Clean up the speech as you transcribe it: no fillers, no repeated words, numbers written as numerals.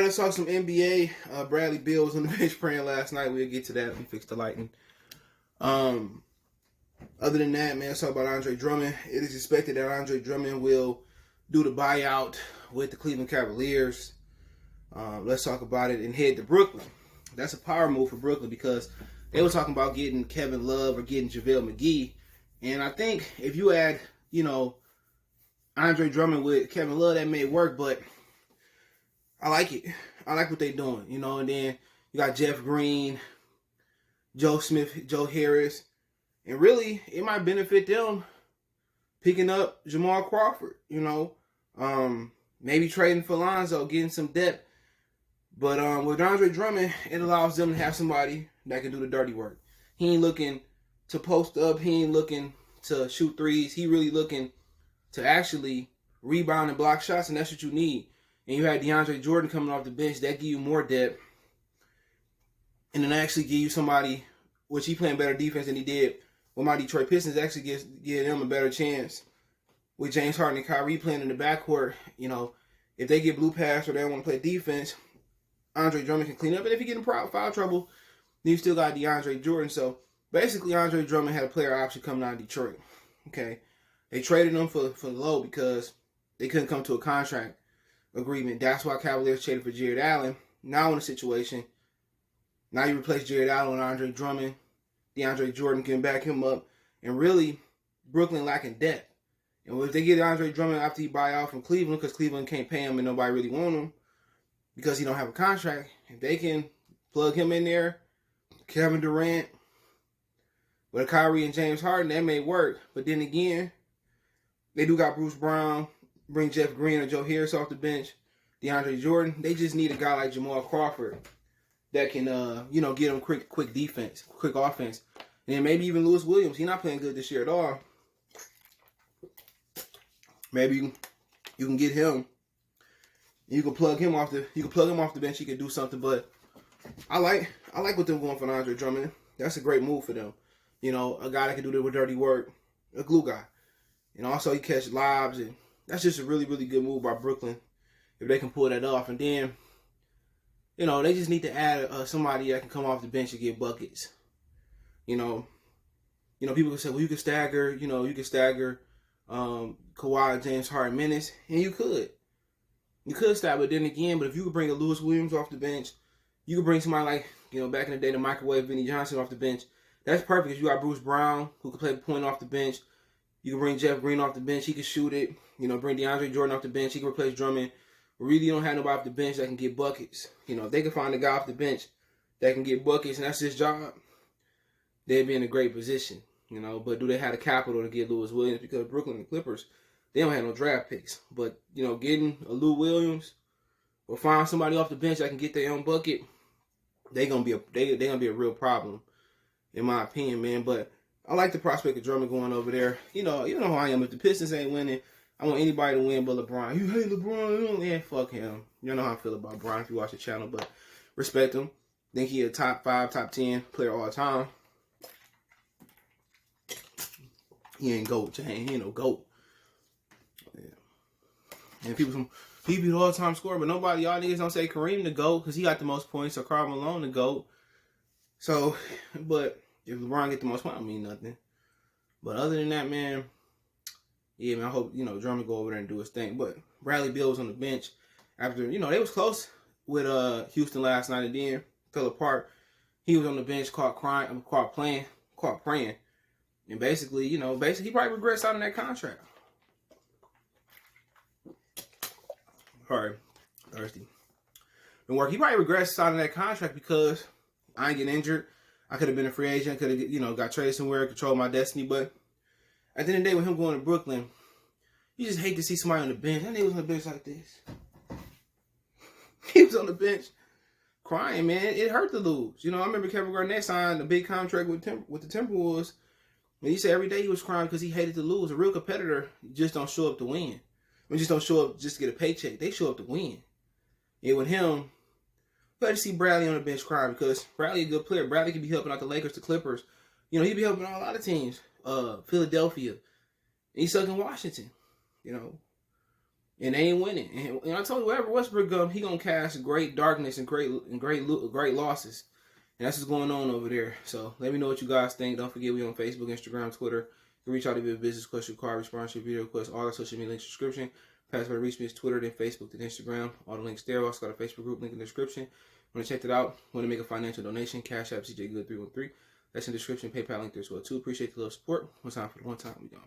right, let's talk some NBA. Bradley Beal was on the bench praying last night. We'll get to that. We fixed the lighting. Other than that, man, let's talk about Andre Drummond. It is expected that Andre Drummond will do the buyout with the Cleveland Cavaliers. Let's talk about it and head to Brooklyn. That's a power move for Brooklyn because they were talking about getting Kevin Love or getting JaVale McGee. And I think if you add, Andre Drummond with Kevin Love, that may work, but I like it. I like what they're doing, and then you got Jeff Green, Joe Smith, Joe Harris, and really it might benefit them picking up Jamal Crawford, maybe trading for Lonzo, getting some depth. But with Andre Drummond, it allows them to have somebody that can do the dirty work. He ain't looking to post up. He ain't looking to shoot threes. He really looking to actually rebound and block shots, and that's what you need. And you had DeAndre Jordan coming off the bench. That give you more depth. And then actually give you somebody, which he playing better defense than he did with my Detroit Pistons, actually give them a better chance. With James Harden and Kyrie playing in the backcourt, if they get blue pass or they don't want to play defense, Andre Drummond can clean up. And if you get in foul trouble, then you still got DeAndre Jordan. So basically, Andre Drummond had a player option coming out of Detroit. Okay, they traded him for low because they couldn't come to a contract agreement. That's why Cavaliers traded for Jared Allen. Now in a situation, now you replace Jared Allen with Andre Drummond. DeAndre Jordan can back him up. And really, Brooklyn lacking depth. And if they get Andre Drummond after he buy out from Cleveland, because Cleveland can't pay him and nobody really want him because he don't have a contract, if they can plug him in there, Kevin Durant, with Kyrie and James Harden, that may work. But then again, they do got Bruce Brown, bring Jeff Green or Joe Harris off the bench, DeAndre Jordan. They just need a guy like Jamal Crawford that can, get them quick defense, quick offense. And then maybe even Lewis Williams. He's not playing good this year at all. Maybe you can get him. You can plug him off the bench. He can do something. But I like what they're going for Andre Drummond. That's a great move for them. A guy that can do the dirty work, a glue guy. And also he catch lobs, and that's just a really, really good move by Brooklyn if they can pull that off. And then, they just need to add somebody that can come off the bench and get buckets. People can say, well, you can stagger, Kawhi, James Harden minutes, and you could. You could stagger, but then again, but if you could bring a Lewis Williams off the bench, you could bring somebody like, back in the day, the microwave Vinnie Johnson off the bench. That's perfect because you got Bruce Brown who can play the point off the bench. You can bring Jeff Green off the bench. He can shoot it. Bring DeAndre Jordan off the bench. He can replace Drummond. We really don't have nobody off the bench that can get buckets. If they can find a guy off the bench that can get buckets and that's his job, they'd be in a great position. But do they have the capital to get Lewis Williams? Because Brooklyn and Clippers, they don't have no draft picks. But, getting a Lou Williams or find somebody off the bench that can get their own bucket, they're gonna be a real problem, in my opinion, man. But I like the prospect of Drummond going over there. You know how I am. If the Pistons ain't winning, I want anybody to win but LeBron. You hate LeBron? Yeah, fuck him. You know how I feel about LeBron if you watch the channel, but respect him. Think he a top 5, top 10 player all the time. He ain't GOAT, Jane. He ain't no GOAT. Yeah. And he be the all-time scorer, but nobody, y'all niggas don't say Kareem the GOAT because he got the most points, or Karl Malone the GOAT. So, but if LeBron get the most points, I mean nothing. But other than that, man, yeah, man, I hope, Drummond go over there and do his thing. But Bradley Beal was on the bench after, they was close with Houston last night and then fell apart. He was on the bench, caught praying. And basically, he probably regrets signing that contract. Sorry, thirsty. And work, he probably regrets signing that contract because I ain't getting injured. I could have been a free agent, could have, got traded somewhere, controlled my destiny. But at the end of the day, with him going to Brooklyn, you just hate to see somebody on the bench. That nigga was on the bench like this. He was on the bench crying, man. It hurt to lose. I remember Kevin Garnett signed a big contract with the Timberwolves. And he said every day he was crying because he hated to lose. A real competitor just don't show up to win. Just don't show up just to get a paycheck. They show up to win. And with him, you got to see Bradley on the bench crying because Bradley a good player. Bradley could be helping out the Lakers, the Clippers. He'd be helping out a lot of teams. Philadelphia. And he's stuck in Washington. and they ain't winning. And I told you, wherever Westbrook goes, he gonna cast great darkness and great losses. And that's what's going on over there. So let me know what you guys think. Don't forget, we on Facebook, Instagram, Twitter. You can reach out if you have a business question, card, response, your video request, all the social media links, description. Password to reach me is Twitter, then Facebook, then Instagram. All the links there. Also got a Facebook group link in the description. Want to check that out? Want to make a financial donation? Cash App CJ Good 313. That's in the description. PayPal link there as well too. Appreciate the little support. One time for the one time. We gone.